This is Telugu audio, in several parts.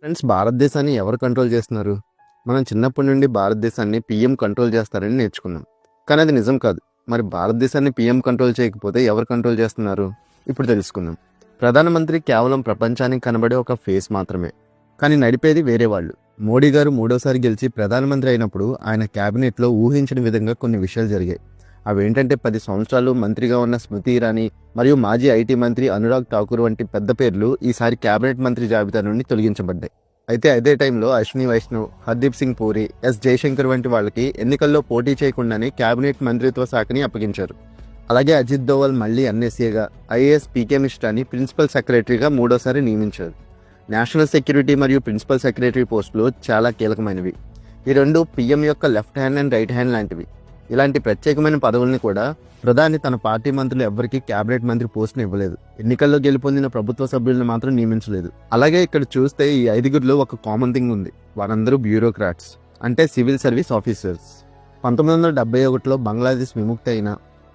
ఫ్రెండ్స్, భారతదేశాన్ని ఎవరు కంట్రోల్ చేస్తున్నారు? మనం చిన్నప్పటి నుండి భారతదేశాన్ని పీఎం కంట్రోల్ చేస్తారని నేర్చుకున్నాం. కానీ అది నిజం కాదు. మరి భారతదేశాన్ని పీఎం కంట్రోల్ చేయకపోతే ఎవరు కంట్రోల్ చేస్తున్నారు? ఇప్పుడు తెలుసుకుందాం. ప్రధానమంత్రి కేవలం ప్రపంచానికి కనబడే ఒక ఫేస్ మాత్రమే, కానీ నడిపేది వేరే వాళ్ళు. మోడీ గారు మూడోసారి గెలిచి ప్రధానమంత్రి అయినప్పుడు ఆయన క్యాబినెట్లో ఊహించిన విధంగా కొన్ని విషయాలు జరిగాయి. అవేంటంటే 10 సంవత్సరాలు మంత్రిగా ఉన్న స్మృతి ఇరానీ మరియు మాజీ ఐటీ మంత్రి అనురాగ్ ఠాకూర్ వంటి పెద్ద పేర్లు ఈసారి క్యాబినెట్ మంత్రి జాబితా నుండి తొలగించబడ్డాయి. అయితే అదే టైంలో అశ్విని వైష్ణవ్, హర్దీప్ సింగ్ పూరి, ఎస్ జయశంకర్ వంటి వాళ్ళకి ఎన్నికల్లో పోటీ చేయకుండానే క్యాబినెట్ మంత్రిత్వ శాఖని అప్పగించారు. అలాగే అజిత్ దోవల్ మళ్లీ ఎన్ఎస్ఏగా, ఐఏఎస్ పీకే మిశ్రాని ప్రిన్సిపల్ సెక్రటరీగా మూడోసారి నియమించారు. నేషనల్ సెక్యూరిటీ మరియు ప్రిన్సిపల్ సెక్రటరీ పోస్టులు చాలా కీలకమైనవి. ఈ రెండు పీఎం యొక్క left hand and right hand లాంటివి. ఇలాంటి ప్రత్యేకమైన పదవుల్ని కూడా ప్రధాని తన పార్టీ మంత్రులు ఎవ్వరికీ క్యాబినెట్ మంత్రి పోస్టును ఇవ్వలేదు. ఎన్నికల్లో గెలుపొందిన ప్రభుత్వ సభ్యులను మాత్రం నియమించలేదు. అలాగే ఇక్కడ చూస్తే ఈ 5గురిలో ఒక కామన్ థింగ్ ఉంది. వారందరూ బ్యూరోక్రాట్స్, అంటే సివిల్ సర్వీస్ ఆఫీసర్స్. 1971లో బంగ్లాదేశ్ విముక్తి అయినా,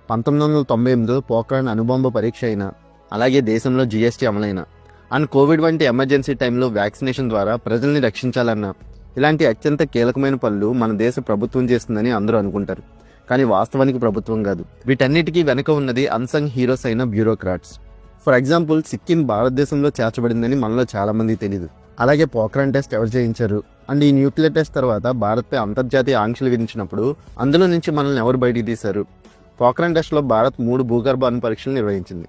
1998లో పోఖ్రాన్ అణుబాంబు పరీక్ష అయినా, అలాగే దేశంలో జీఎస్టీ అమలైనా, అండ్ కోవిడ్ వంటి ఎమర్జెన్సీ టైంలో వ్యాక్సినేషన్ ద్వారా ప్రజల్ని రక్షించాలన్నా, ఇలాంటి అత్యంత కీలకమైన పనులు మన దేశ ప్రభుత్వం చేస్తుందని అందరూ అనుకుంటారు. కానీ వాస్తవానికి ప్రభుత్వం కాదు. వీటన్నిటికీ వెనుక ఉన్నది అన్సంగ్ హీరోస్ అయిన బ్యూరోక్రాట్స్. ఫర్ ఎగ్జాంపుల్, సిక్కిం భారతదేశంలో చేర్చబడిందని మనలో చాలా మందికి తెలియదు. అలాగే పోఖ్రాన్ టెస్ట్ ఎవరు చేయించారు, అండ్ ఈ న్యూక్లియర్ టెస్ట్ తర్వాత భారత్పై అంతర్జాతీయ ఆంక్షలు విధించినప్పుడు అందులో నుంచి మనల్ని ఎవరు బయటికి తీశారు? పోఖ్రాన్ టెస్ట్లో భారత్ 3 భూగర్భ అణు పరీక్షలు నిర్వహించింది.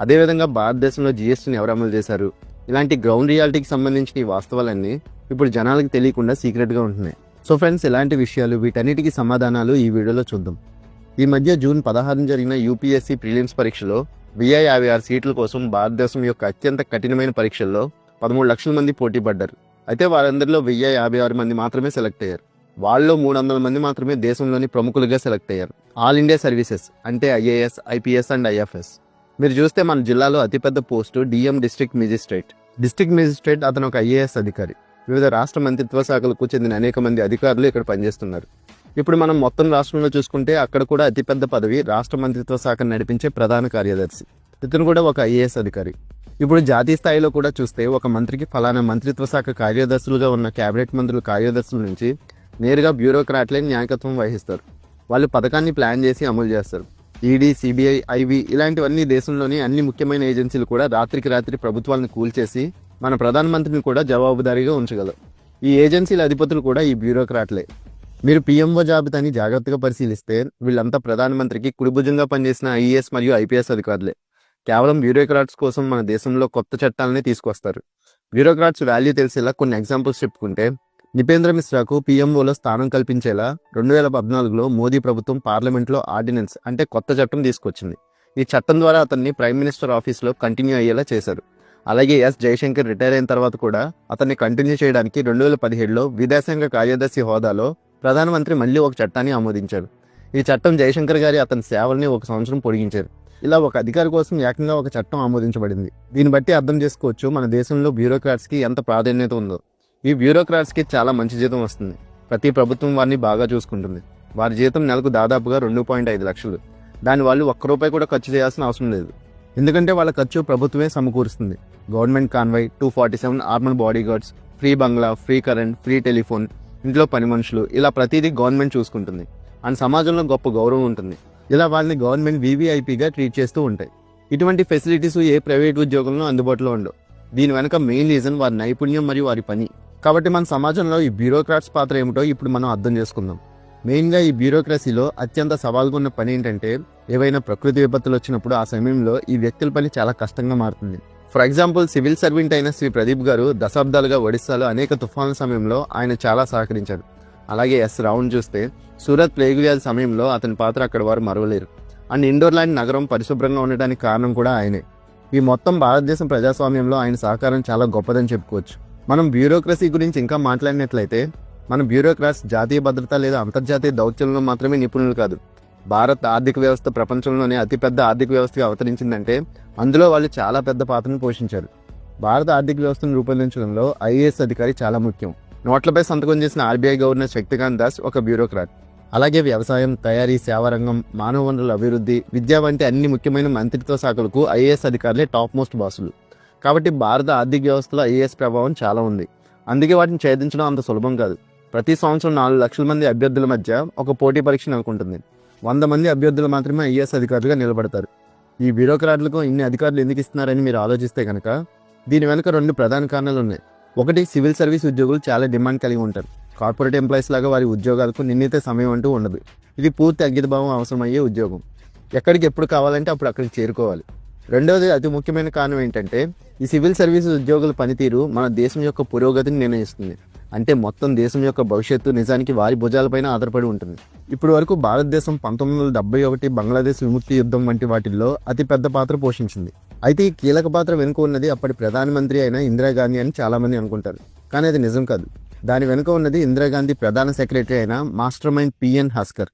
అదేవిధంగా భారతదేశంలో జీఎస్టీని ఎవరు అమలు చేశారు? ఇలాంటి గ్రౌండ్ రియాలిటీకి సంబంధించిన ఈ వాస్తవాలన్నీ ఇప్పుడు జనాలకు తెలియకుండా సీక్రెట్గా ఉంటున్నాయి. సో ఫ్రెండ్స్, ఇలాంటి విషయాలు, వీటన్నిటికీ సమాధానాలు ఈ వీడియోలో చూద్దాం. ఈ మధ్య జూన్ 16 జరిగిన యూపీఎస్సీ ప్రిలిమ్స్ పరీక్షలో 1056 సీట్ల కోసం భారతదేశం యొక్క అత్యంత కఠినమైన పరీక్షల్లో 13 లక్షల మంది పోటీ పడ్డారు. అయితే వారందరిలో 1056 మంది మాత్రమే సెలెక్ట్ అయ్యారు. వాళ్ళలో 300 మంది మాత్రమే దేశంలోని ప్రముఖులుగా సెలెక్ట్ అయ్యారు. ఆల్ ఇండియా సర్వీసెస్ అంటే ఐఏఎస్, ఐపీఎస్ అండ్ ఐఎఫ్ఎస్. మీరు చూస్తే మన జిల్లాలో అతిపెద్ద post DM district magistrate. District magistrate అతను ఒక ఐఏఎస్ అధికారి. వివిధ రాష్ట్ర మంత్రిత్వ శాఖలకు చెందిన అనేక మంది అధికారులు ఇక్కడ పనిచేస్తున్నారు. ఇప్పుడు మనం మొత్తం రాష్ట్రంలో చూసుకుంటే అక్కడ కూడా అతిపెద్ద పదవి రాష్ట్ర మంత్రిత్వ శాఖను నడిపించే ప్రధాన కార్యదర్శి. ఇతను కూడా ఒక ఐఏఎస్ అధికారి. ఇప్పుడు జాతీయ స్థాయిలో కూడా చూస్తే ఒక మంత్రికి ఫలానా మంత్రిత్వ శాఖ కార్యదర్శులుగా ఉన్న క్యాబినెట్ మంత్రుల కార్యదర్శుల నుంచి నేరుగా బ్యూరోక్రాట్లే నాయకత్వం వహిస్తారు. వాళ్ళు పథకాన్ని ప్లాన్ చేసి అమలు చేస్తారు. ఈడీ, సిబిఐ, ఐవి ఇలాంటివన్నీ దేశంలోని అన్ని ముఖ్యమైన ఏజెన్సీలు కూడా రాత్రికి రాత్రి ప్రభుత్వాలను కూల్చేసి మన ప్రధానమంత్రిని కూడా జవాబుదారీగా ఉంచగలరు. ఈ ఏజెన్సీల అధిపతులు కూడా ఈ బ్యూరోక్రాట్లే. మీరు పీఎంఓ జాబితాని జాగ్రత్తగా పరిశీలిస్తే వీళ్ళంతా ప్రధానమంత్రికి కుడిభుజంగా పనిచేసిన ఐఏఎస్ మరియు ఐపీఎస్ అధికారులే. కేవలం బ్యూరోక్రాట్స్ కోసం మన దేశంలో కొత్త చట్టాలనే తీసుకొస్తారు. బ్యూరోక్రాట్స్ వాల్యూ తెలిసేలా కొన్ని ఎగ్జాంపుల్స్ చెప్పుకుంటే, నిపేంద్ర మిశ్రాకు పీఎంఓలో స్థానం కల్పించేలా 2014లో మోదీ ప్రభుత్వం పార్లమెంట్లో ఆర్డినెన్స్ అంటే కొత్త చట్టం తీసుకొచ్చింది. ఈ చట్టం ద్వారా అతన్ని ప్రైమ్ మినిస్టర్ ఆఫీస్లో కంటిన్యూ అయ్యేలా చేశారు. అలాగే ఎస్ జయశంకర్ రిటైర్ అయిన తర్వాత కూడా అతన్ని కంటిన్యూ చేయడానికి 2017లో విదేశాంగ కార్యదర్శి హోదాలో ప్రధానమంత్రి మళ్ళీ ఒక చట్టాన్ని ఆమోదించారు. ఈ చట్టం జయశంకర్ గారి అతని సేవల్ని 1 సంవత్సరం పొడిగించారు. ఇలా ఒక అధికారి కోసం ఏకంగా ఒక చట్టం ఆమోదించబడింది. దీన్ని బట్టి అర్థం చేసుకోవచ్చు మన దేశంలో బ్యూరోక్రాట్స్కి ఎంత ప్రాధాన్యత ఉందో. ఈ బ్యూరోక్రాట్స్కి చాలా మంచి జీతం వస్తుంది. ప్రతి ప్రభుత్వం వారిని బాగా చూసుకుంటుంది. వారి జీతం నెలకు దాదాపుగా 2.5 లక్షలు. దాని వాళ్ళు ₹1 కూడా ఖర్చు చేయాల్సిన అవసరం లేదు. ఎందుకంటే వాళ్ళ ఖర్చు ప్రభుత్వమే సమకూరుస్తుంది. Government convoy, 247 armed bodyguards, free బంగ్లా, ఫ్రీ కరెంట్, ఫ్రీ టెలిఫోన్, ఇంట్లో పని మనుషులు, ఇలా ప్రతిదీ గవర్నమెంట్ చూసుకుంటుంది. అండ్ సమాజంలో గొప్ప గౌరవం ఉంటుంది. ఇలా వాళ్ళని గవర్నమెంట్ వీవీఐపీగా ట్రీట్ చేస్తూ ఉంటాయి. ఇటువంటి ఫెసిలిటీస్ ఏ ప్రైవేట్ ఉద్యోగంలో అందుబాటులో ఉండవు. దీని వెనక మెయిన్ రీజన్ వారి నైపుణ్యం మరియు వారి పని. కాబట్టి మన సమాజంలో ఈ బ్యూరోక్రాట్స్ పాత్ర ఏమిటో ఇప్పుడు మనం అర్థం చేసుకుందాం. మెయిన్గా ఈ బ్యూరోక్రసీలో అత్యంత సవాల్గా ఉన్న పని ఏంటంటే, ఏవైనా ప్రకృతి విపత్తులు వచ్చినప్పుడు ఆ సమయంలో ఈ వ్యక్తుల పని చాలా కష్టంగా మారుతుంది. ఫర్ ఎగ్జాంపుల్, సివిల్ సర్వెంట్ అయిన శ్రీ ప్రదీప్ గారు దశాబ్దాలుగా ఒడిస్సాలో అనేక తుఫాన్ల సమయంలో ఆయన చాలా సహకరించారు. అలాగే ఎస్ రావును చూస్తే సూరత్ ప్లేగు వ్యాధి సమయంలో అతని పాత్ర అక్కడ వారు మరవలేరు. అండ్ ఇండోర్ లాంటి నగరం పరిశుభ్రంగా ఉండడానికి కారణం కూడా ఆయనే. ఈ మొత్తం భారతదేశం ప్రజాస్వామ్యంలో ఆయన సహకారం చాలా గొప్పదని చెప్పుకోవచ్చు. మనం బ్యూరోక్రసీ గురించి ఇంకా మాట్లాడినట్లయితే, మన బ్యూరోక్రాట్స్ జాతీయ భద్రత లేదా అంతర్జాతీయ దౌత్యంలో మాత్రమే నిపుణులు కాదు. భారత్ ఆర్థిక వ్యవస్థ ప్రపంచంలోనే అతిపెద్ద ఆర్థిక వ్యవస్థగా అవతరించిందంటే అందులో వాళ్ళు చాలా పెద్ద పాత్రను పోషించారు. భారత ఆర్థిక వ్యవస్థను రూపొందించడంలో ఐఏఎస్ అధికారి చాలా ముఖ్యం. నోట్లపై సంతకం చేసిన ఆర్బీఐ గవర్నర్ శక్తికాంత్ దాస్ ఒక బ్యూరోక్రాట్. అలాగే వ్యవసాయం, తయారీ, సేవారంగం, మానవ వనరుల అభివృద్ధి, విద్య వంటి అన్ని ముఖ్యమైన మంత్రిత్వ శాఖలకు ఐఏఎస్ అధికారులే టాప్ మోస్ట్ బాసులు. కాబట్టి భారత ఆర్థిక వ్యవస్థలో ఐఏఎస్ ప్రభావం చాలా ఉంది. అందుకే వాటిని ఛేదించడం అంత సులభం కాదు. ప్రతి సంవత్సరం 4 లక్షల మంది అభ్యర్థుల మధ్య ఒక పోటీ పరీక్ష నెలకొంటుంది. 100 మంది అభ్యర్థులు మాత్రమే ఐఏఎస్ అధికారులుగా నిలబడతారు. ఈ బ్యూరోక్రాట్లకు ఇన్ని అధికారులు ఎందుకు ఇస్తున్నారని మీరు ఆలోచిస్తే కనుక దీని వెనుక 2 ప్రధాన కారణాలు ఉన్నాయి. ఒకటి, సివిల్ సర్వీస్ ఉద్యోగులు చాలా డిమాండ్ కలిగి ఉంటారు. కార్పొరేట్ ఎంప్లాయీస్ లాగా వారి ఉద్యోగాలకు నిర్ణీత సమయం అంటూ ఉండదు. ఇది పూర్తి అంకితభావం అవసరమయ్యే ఉద్యోగం. ఎక్కడికి ఎప్పుడు కావాలంటే అప్పుడు అక్కడికి చేరుకోవాలి. రెండవది, అతి ముఖ్యమైన కారణం ఏంటంటే ఈ సివిల్ సర్వీస్ ఉద్యోగుల పనితీరు మన దేశం యొక్క పురోగతిని నిర్ణయిస్తుంది. అంటే మొత్తం దేశం యొక్క భవిష్యత్తు నిజానికి వారి భుజాలపైన ఆధారపడి ఉంటుంది. ఇప్పటి వరకు భారతదేశం 1971 బంగ్లాదేశ్ విముక్తి యుద్ధం వంటి వాటిల్లో అతిపెద్ద పాత్ర పోషించింది. అయితే ఈ కీలక పాత్ర వెనుక ఉన్నది అప్పటి ప్రధానమంత్రి అయిన ఇందిరాగాంధీ అని చాలామంది అనుకుంటారు. కానీ అది నిజం కాదు. దాని వెనుక ఉన్నది ఇందిరాగాంధీ ప్రధాన సెక్రటరీ అయిన master mind PN husker.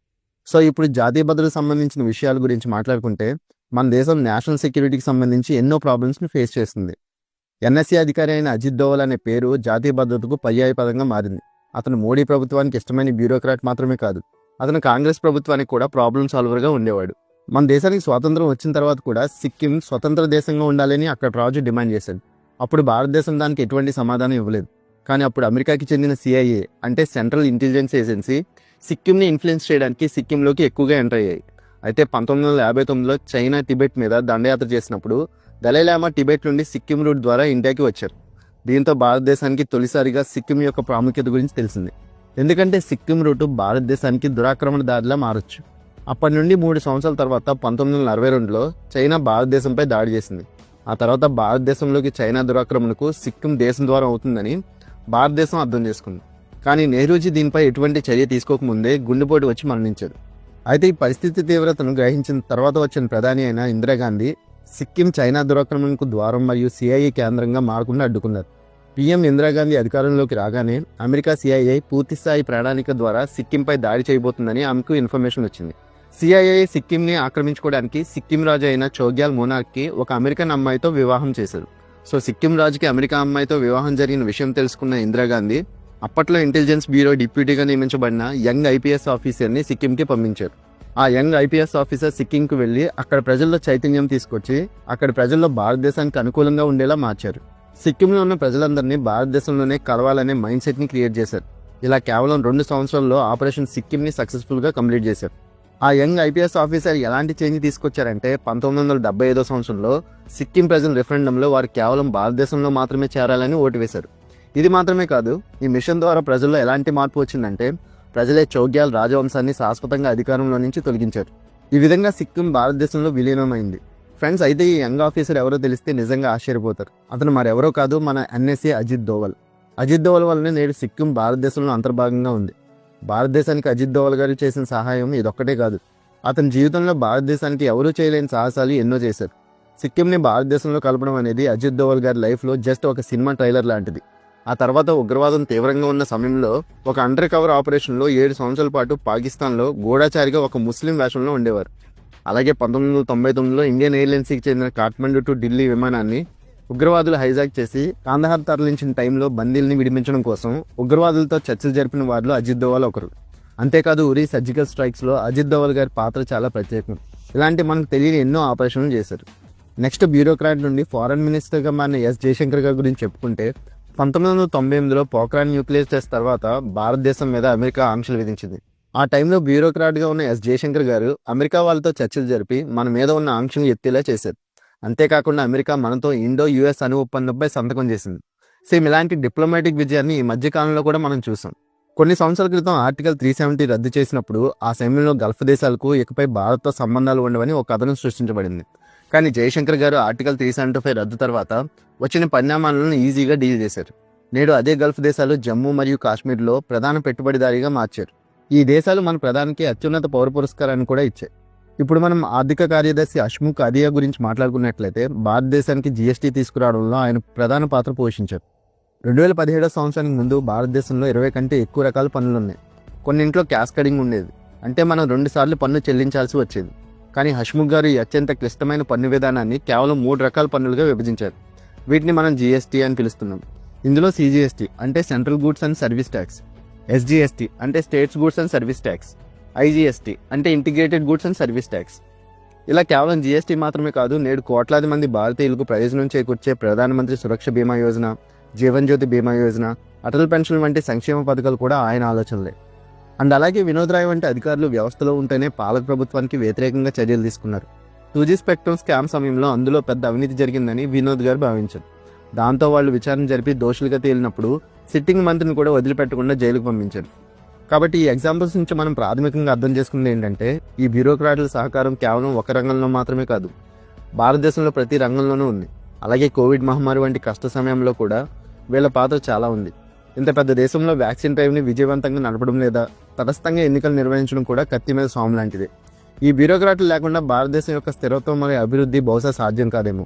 So ఇప్పుడు జాతీయ భద్రతకు సంబంధించిన విషయాల గురించి మాట్లాడుకుంటే మన దేశం నేషనల్ సెక్యూరిటీకి సంబంధించి ఎన్నో ప్రాబ్లమ్స్ని ఫేస్ చేస్తుంది. ఎన్ఎస్ఏ అధికారి అయిన అజిత్ దోవల్ అనే పేరు జాతీయ భద్రతకు పర్యాయపదంగా మారింది. అతను మోడీ ప్రభుత్వానికి ఇష్టమైన బ్యూరోక్రాట్ మాత్రమే కాదు, అతను కాంగ్రెస్ ప్రభుత్వానికి కూడా ప్రాబ్లమ్ సాల్వర్గా ఉండేవాడు. మన దేశానికి స్వాతంత్రం వచ్చిన తర్వాత కూడా సిక్కిం స్వతంత్ర దేశంగా ఉండాలని అక్కడ రాజు డిమాండ్ చేశాడు. అప్పుడు భారతదేశం దానికి ఎటువంటి సమాధానం ఇవ్వలేదు. కానీ అప్పుడు అమెరికాకి చెందిన సిఐఏ అంటే సెంట్రల్ ఇంటెలిజెన్స్ ఏజెన్సీ సిక్కింని ఇన్ఫ్లుయెన్స్ చేయడానికి సిక్కింలోకి ఎక్కువగా ఎంటర్ అయ్యాయి. అయితే 1959లో చైనా టిబెట్ మీద దండయాత్ర చేసినప్పుడు దలైలామా టిబెట్ నుండి సిక్కిం రూట్ ద్వారా ఇండియాకి వచ్చారు. దీంతో భారతదేశానికి తొలిసారిగా సిక్కిం యొక్క ప్రాముఖ్యత గురించి తెలిసింది. ఎందుకంటే సిక్కిం రూటు భారతదేశానికి దురాక్రమణ దారిలా మారొచ్చు. అప్పటి నుండి 3 సంవత్సరాల తర్వాత 1962లో చైనా భారతదేశంపై దాడి చేసింది. ఆ తర్వాత భారతదేశంలోకి చైనా దురాక్రమణకు సిక్కిం దేశం ద్వారా అవుతుందని భారతదేశం అర్థం చేసుకుంది. కానీ నెహ్రూజీ దీనిపై ఎటువంటి చర్య తీసుకోకముందే గుండెపోటు వచ్చి మరణించారు. అయితే ఈ పరిస్థితి తీవ్రతను గ్రహించిన తర్వాత వచ్చిన ప్రధాని అయిన ఇందిరాగాంధీ సిక్కిం చైనా దురాక్రమణకు ద్వారం మరియు సిఐఏ కేంద్రంగా మారకుండా అడ్డుకున్నారు. పిఎం ఇందిరాగాంధీ అధికారంలోకి రాగానే అమెరికా సిఐఏ పూర్తిస్థాయి ప్రణాళిక ద్వారా సిక్కింపై దాడి చేయబోతుందని ఆమెకు ఇన్ఫర్మేషన్ వచ్చింది. సిఐఏ సిక్కింని ఆక్రమించుకోవడానికి సిక్కిం రాజు అయిన చోగ్యాల్ మోనార్క్కి ఒక అమెరికన్ అమ్మాయితో వివాహం చేశారు. సో సిక్కిం రాజుకి అమెరికా అమ్మాయితో వివాహం జరిగిన విషయం తెలుసుకున్న ఇందిరాగాంధీ అప్పట్లో ఇంటెలిజెన్స్ బ్యూరో డిప్యూటీగా నియమించబడిన యంగ్ ఐపీఎస్ ఆఫీసర్ని సిక్కింకి పంపించారు. ఆ యంగ్ ఐపీఎస్ ఆఫీసర్ సిక్కింకి వెళ్ళి అక్కడ ప్రజల్లో చైతన్యం తీసుకొచ్చి అక్కడ ప్రజల్లో భారతదేశానికి అనుకూలంగా ఉండేలా మార్చారు. సిక్కింలో ఉన్న ప్రజలందరినీ భారతదేశంలోనే కలవాలనే మైండ్ సెట్ని క్రియేట్ చేశారు. ఇలా కేవలం 2 సంవత్సరాల్లో ఆపరేషన్ సిక్కింని సక్సెస్ఫుల్గా కంప్లీట్ చేశారు. ఆ యంగ్ ఐపీఎస్ ఆఫీసర్ ఎలాంటి చేంజ్ తీసుకొచ్చారంటే 1975 సంవత్సరంలో సిక్కిం ప్రజల రెఫరెండంలో వారు కేవలం భారతదేశంలో మాత్రమే చేరాలని ఓటు వేశారు. ఇది మాత్రమే కాదు, ఈ మిషన్ ద్వారా ప్రజల్లో ఎలాంటి మార్పు వచ్చిందంటే ప్రజలే చోగ్యాల్ రాజవంశాన్ని శాశ్వతంగా అధికారంలో నుంచి తొలగించారు. ఈ విధంగా సిక్కిం భారతదేశంలో విలీనమైంది. ఫ్రెండ్స్, అయితే ఈ యంగ్ ఆఫీసర్ ఎవరో తెలిస్తే నిజంగా ఆశ్చర్యపోతారు. అతను మరెవరో కాదు, మన ఎన్ఎస్ఏ అజిత్ దోవల్. అజిత్ దోవల్ వల్లనే నేడు సిక్కిం భారతదేశంలో అంతర్భాగంగా ఉంది. భారతదేశానికి అజిత్ దోవల్ గారు చేసిన సహాయం ఇదొక్కటే కాదు, అతని జీవితంలో భారతదేశానికి ఎవరూ చేయలేని సాహసాలు ఎన్నో చేశారు. సిక్కింని భారతదేశంలో కలపడం అనేది అజిత్ దోవల్ గారి లైఫ్లో జస్ట్ ఒక సినిమా ట్రైలర్ లాంటిది. ఆ తర్వాత ఉగ్రవాదం తీవ్రంగా ఉన్న సమయంలో ఒక అండర్ కవర్ ఆపరేషన్లో 7 సంవత్సరాల పాటు పాకిస్తాన్లో గూఢాచారిగా ఒక ముస్లిం వేషంలో ఉండేవారు. అలాగే 1999లో ఇండియన్ ఎయిర్లైన్స్కి చెందిన కాఠ్మండూ టు ఢిల్లీ విమానాన్ని ఉగ్రవాదులు హైజాక్ చేసి కాందహార్ తరలించిన టైంలో బందీల్ని విడిపించడం కోసం ఉగ్రవాదులతో చర్చలు జరిపిన వారిలో అజిత్ దోవల్ ఒకరు. అంతేకాదు ఉరీ సర్జికల్ స్ట్రైక్స్లో అజిత్ దోవల్ గారి పాత్ర చాలా ప్రత్యేకం. ఇలాంటి మనకు తెలియని ఎన్నో ఆపరేషన్లు చేశారు. నెక్స్ట్ బ్యూరోక్రాట్ నుండి ఫారెన్ మినిస్టర్గా మారిన ఎస్ జయశంకర్ గారి గురించి చెప్పుకుంటే 1998లో పోఖ్రాన్ న్యూక్లియర్ టెస్ట్ తర్వాత భారతదేశం మీద అమెరికా ఆంక్షలు విధించింది. ఆ టైంలో బ్యూరోక్రాట్గా ఉన్న ఎస్ జయశంకర్ గారు అమెరికా వాళ్ళతో చర్చలు జరిపి మన మీద ఉన్న ఆంక్షలు ఎత్తేలా చేశారు. అంతేకాకుండా అమెరికా మనతో ఇండో యుఎస్ అణు ఒప్పందంపై సంతకం చేసింది. సేమ్ ఇలాంటి డిప్లొమాటిక్ విజయాన్ని ఈ మధ్యకాలంలో కూడా మనం చూసాం. కొన్ని సంవత్సరాల క్రితం ఆర్టికల్ 370 రద్దు చేసినప్పుడు ఆ సమయంలో గల్ఫ్ దేశాలకు ఇకపై భారత్తో సంబంధాలు ఉండవని ఒక కథనం సృష్టించబడింది. కానీ జయశంకర్ గారు ఆర్టికల్ 375 రద్దు తర్వాత వచ్చిన పరిణామాలను ఈజీగా డీల్ చేశారు. నేడు అదే గల్ఫ్ దేశాలు జమ్మూ మరియు కాశ్మీర్లో ప్రధాన పెట్టుబడిదారీగా మార్చారు. ఈ దేశాలు మన ప్రధానికి అత్యున్నత పౌర పురస్కారాన్ని కూడా ఇచ్చాయి. ఇప్పుడు మనం ఆర్థిక కార్యదర్శి హష్ముఖ్ అదియా గురించి మాట్లాడుకున్నట్లయితే భారతదేశానికి జీఎస్టీ తీసుకురావడంలో ఆయన ప్రధాన పాత్ర పోషించారు. 2017 సంవత్సరానికి ముందు భారతదేశంలో 20 కంటే ఎక్కువ రకాల పన్నులున్నాయి. కొన్నింట్లో క్యాస్కేడింగ్ ఉండేది, అంటే మనం 2 సార్లు పన్ను చెల్లించాల్సి వచ్చేది. కానీ హష్ముఖ్ గారు ఈ అత్యంత క్లిష్టమైన పన్ను విధానాన్ని కేవలం 3 రకాల పన్నులుగా విభజించారు. వీటిని మనం జీఎస్టీ అని పిలుస్తున్నాం. ఇందులో సిజిఎస్టీ అంటే central goods and service tax, SGST అంటే states goods and service tax, IGST అంటే integrated goods and service tax. ఇలా కేవలం జీఎస్టీ మాత్రమే కాదు, నేడు కోట్లాది మంది భారతీయులకు ప్రయోజనం చేకూర్చే ప్రధానమంత్రి సురక్ష బీమా యోజన, జీవన్ జ్యోతి బీమా యోజన, అటల్ పెన్షన్ వంటి సంక్షేమ పథకాలు కూడా ఆయన ఆలోచనలే. అండ్ అలాగే వినోద్ రాయ్ వంటి అధికారులు వ్యవస్థలో ఉంటేనే పాలక ప్రభుత్వానికి వ్యతిరేకంగా చర్యలు తీసుకున్నారు. 2G స్పెక్ట్రమ్ స్కామ్ సమయంలో అందులో పెద్ద అవినీతి జరిగిందని వినోద్ గారు భావించారు. దాంతో వాళ్ళు విచారణ జరిపి దోషులుగా తేలినప్పుడు సిట్టింగ్ మంత్రిని కూడా వదిలిపెట్టకుండా జైలుకు పంపించారు. కాబట్టి ఈ ఎగ్జాంపుల్స్ నుంచి మనం ప్రాథమికంగా అర్థం చేసుకున్నది ఏంటంటే, ఈ బ్యూరోక్రాట్ల సహకారం కేవలం ఒక రంగంలో మాత్రమే కాదు, భారతదేశంలో ప్రతి రంగంలోనూ ఉంది. అలాగే కోవిడ్ మహమ్మారి వంటి కష్ట సమయంలో కూడా వీళ్ళ పాత్ర చాలా ఉంది. ఇంత పెద్ద దేశంలో వ్యాక్సిన్ డ్రైవ్ని విజయవంతంగా నడపడం లేదా తటస్థంగా ఎన్నికలు నిర్వహించడం కూడా కత్తి మీద సాము లాంటిదే. ఈ బ్యూరోక్రాట్లు లేకుండా భారతదేశం యొక్క స్థిరత్వం మరియు అభివృద్ధి బహుశా సాధ్యం కాదేమో.